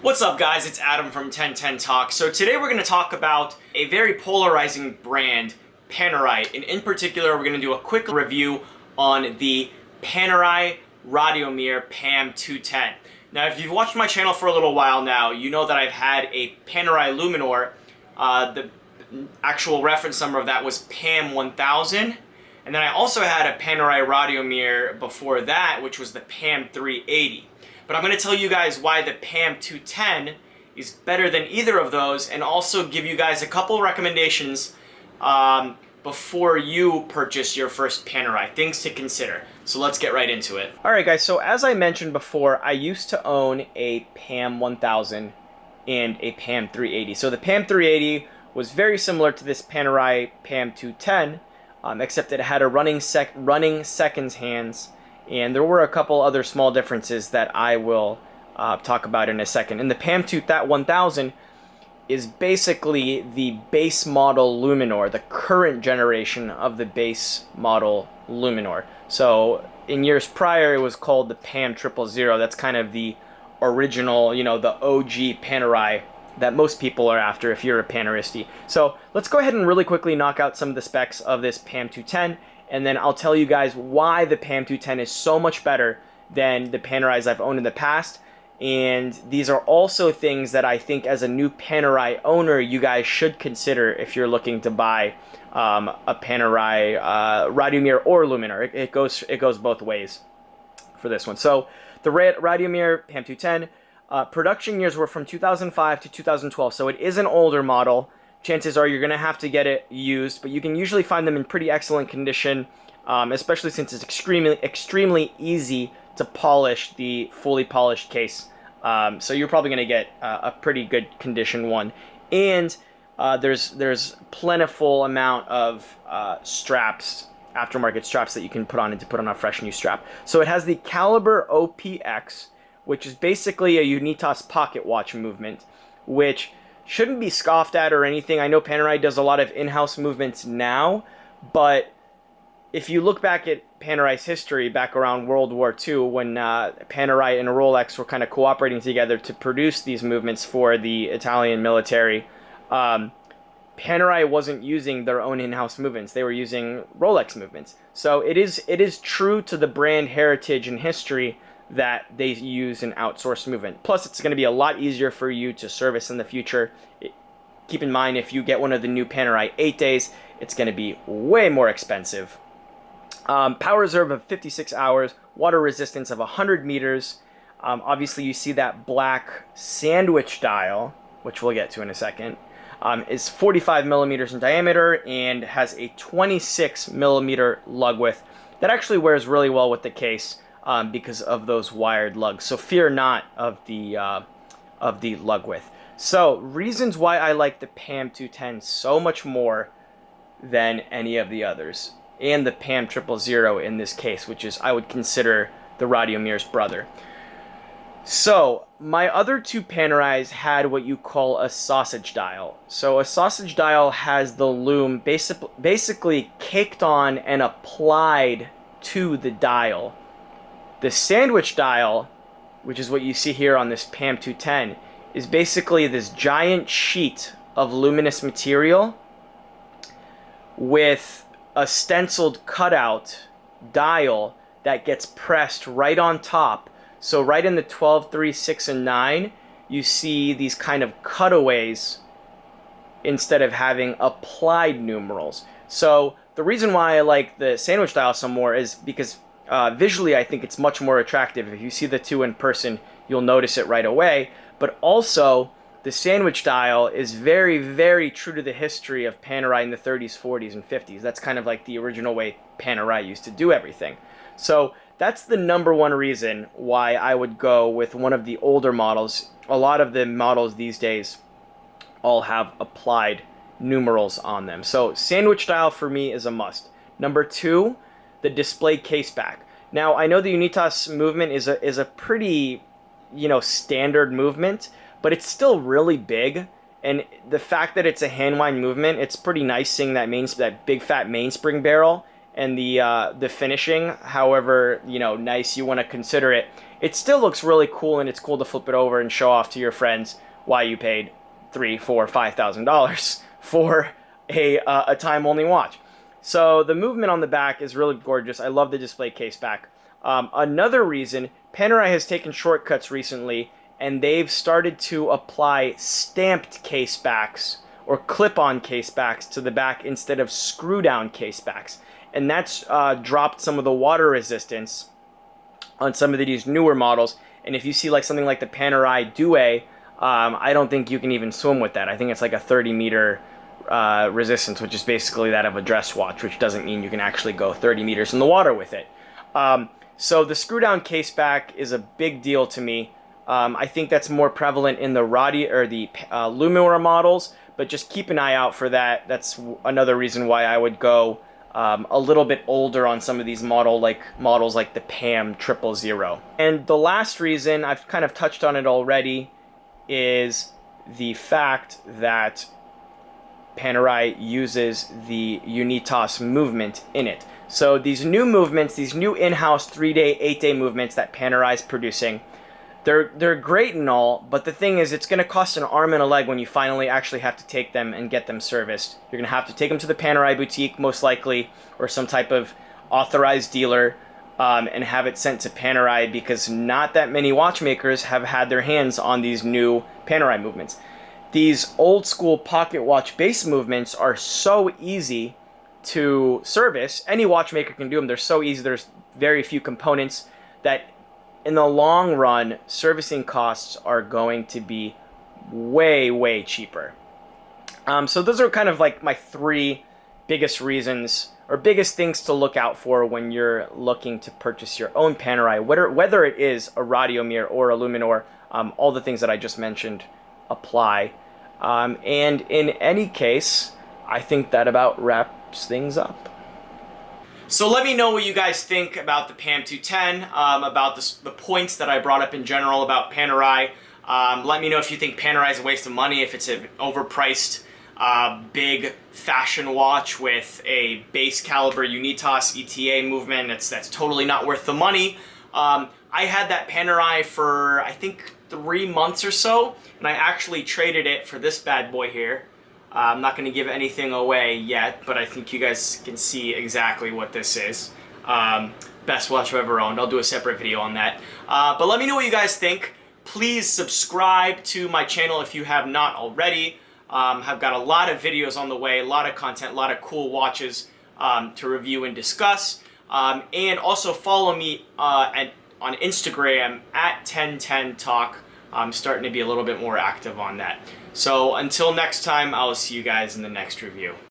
What's up, guys? It's Adam from 1010 Tock. So today we're going to talk about a very polarizing brand, PANERAI, and in particular we're going to do a quick review on the PANERAI Radiomir PAM 210. Now, if you've watched my channel for a little while now, you know that I've had a PANERAI Luminor. The actual reference number of that was PAM 1000. And then I also had a PANERAI Radiomir before that, which was the PAM 380. But I'm going to tell you guys why the PAM 210 is better than either of those, and also give you guys a couple recommendations before you purchase your first PANERAI, things to consider. So let's get right into it. Alright guys, so as I mentioned before, I used to own a PAM 1000 and a PAM 380. So the PAM 380 was very similar to this PANERAI PAM 210, except it had a running seconds hands, and there were a couple other small differences that I will talk about in a second. And the PAM 1000 is basically the base model Luminor, the current generation of the base model Luminor. So in years prior, it was called the PAM 000. That's kind of the original, the OG PANERAI that most people are after if you're a Paneristi. So let's go ahead and really quickly knock out some of the specs of this PAM 210. And then I'll tell you guys why the PAM 210 is so much better than the PANERAIs I've owned in the past. And these are also things that I think as a new PANERAI owner, you guys should consider if you're looking to buy a PANERAI Radiomir or Luminor. It goes both ways for this one. So the Radiomir PAM 210, production years were from 2005 to 2012. So it is an older model. Chances are you're going to have to get it used, but you can usually find them in pretty excellent condition, especially since it's extremely easy to polish the fully polished case. So you're probably going to get a pretty good condition one. And there's plentiful amount of straps, aftermarket straps that you can put on it to put on a fresh new strap. So it has the Caliber OPX, which is basically a Unitas pocket watch movement, which shouldn't be scoffed at or anything. I know PANERAI does a lot of in-house movements now, but if you look back at PANERAI's history back around World War II, when PANERAI and Rolex were kind of cooperating together to produce these movements for the Italian military, PANERAI wasn't using their own in-house movements. They were using Rolex movements. So it is true to the brand heritage and history that they use an outsourced movement. Plus, it's going to be a lot easier for you to service in the future. Keep in mind, if you get one of the new PANERAI 8 days, it's going to be way more expensive. Power reserve of 56 hours, water resistance of 100 meters. Obviously, you see that black sandwich dial, which we'll get to in a second, is 45 millimeters in diameter and has a 26 millimeter lug width. That actually wears really well with the case. Because of those wired lugs. So fear not of the lug width. So reasons why I like the PAM 210 so much more than any of the others, and the PAM 000 in this case, which is I would consider the Radiomir's brother. So my other two PANERAIs had what you call a sausage dial. So a sausage dial has the lume basically caked on and applied to the dial. The sandwich dial, which is what you see here on this PAM 210, is basically this giant sheet of luminous material with a stenciled cutout dial that gets pressed right on top. So right in the 12, 3, 6, and 9, you see these kind of cutaways instead of having applied numerals. So the reason why I like the sandwich dial some more is because visually, I think it's much more attractive. If you see the two in person, you'll notice it right away. But also, the sandwich dial is very, very true to the history of PANERAI in the 30s, 40s, and 50s. That's kind of like the original way PANERAI used to do everything. So that's the number one reason why I would go with one of the older models. A lot of the models these days all have applied numerals on them. So sandwich dial for me is a must. Number two, the display case back. Now, I know the Unitas movement is a pretty, standard movement, but it's still really big. And the fact that it's a hand wind movement, it's pretty nice seeing that big fat mainspring barrel and the finishing, however nice you want to consider it. it still looks really cool, and it's cool to flip it over and show off to your friends why you paid $3, $4, $5,000 for a time-only watch. So the movement on the back is really gorgeous. I love the display case back. Another reason, PANERAI has taken shortcuts recently, and they've started to apply stamped case backs or clip-on case backs to the back instead of screw-down case backs. And that's dropped some of the water resistance on some of these newer models. And if you see like something like the PANERAI Due, I don't think you can even swim with that. I think it's like a 30-meter resistance, which is basically that of a dress watch, which doesn't mean you can actually go 30 meters in the water with it. So the screw-down case back is a big deal to me. I think that's more prevalent in the Radiomir models, but just keep an eye out for that. That's another reason why I would go a little bit older on some of these models like the PAM 000. And the last reason, I've kind of touched on it already, is the fact that PANERAI uses the Unitas movement in it. So these new movements, these new in-house 3-day, 8-day movements that PANERAI is producing, they're great and all, but the thing is, it's going to cost an arm and a leg when you finally actually have to take them and get them serviced. You're going to have to take them to the PANERAI boutique, most likely, or some type of authorized dealer, and have it sent to PANERAI, because not that many watchmakers have had their hands on these new PANERAI movements. These old school pocket watch base movements are so easy to service. Any watchmaker can do them. They're so easy. There's very few components that in the long run, servicing costs are going to be way, way cheaper. So those are kind of like my 3 biggest reasons or biggest things to look out for when you're looking to purchase your own PANERAI, whether it is a Radiomir or a Luminor. All the things that I just mentioned apply. And in any case, I think that about wraps things up. So let me know what you guys think about the PAM 210, about the points that I brought up in general about PANERAI. Let me know if you think PANERAI is a waste of money, if it's an overpriced, big fashion watch with a base caliber Unitas ETA movement that's totally not worth the money. I had that PANERAI for, I think, 3 months or so, and I actually traded it for this bad boy here. I'm not going to give anything away yet, but I think you guys can see exactly what this is. Best watch I've ever owned. I'll do a separate video on that. But let me know what you guys think. Please subscribe to my channel if you have not already. I've got a lot of videos on the way, a lot of content, a lot of cool watches to review and discuss. And also follow me on Instagram at 1010Tock. I'm starting to be a little bit more active on that. So until next time, I'll see you guys in the next review.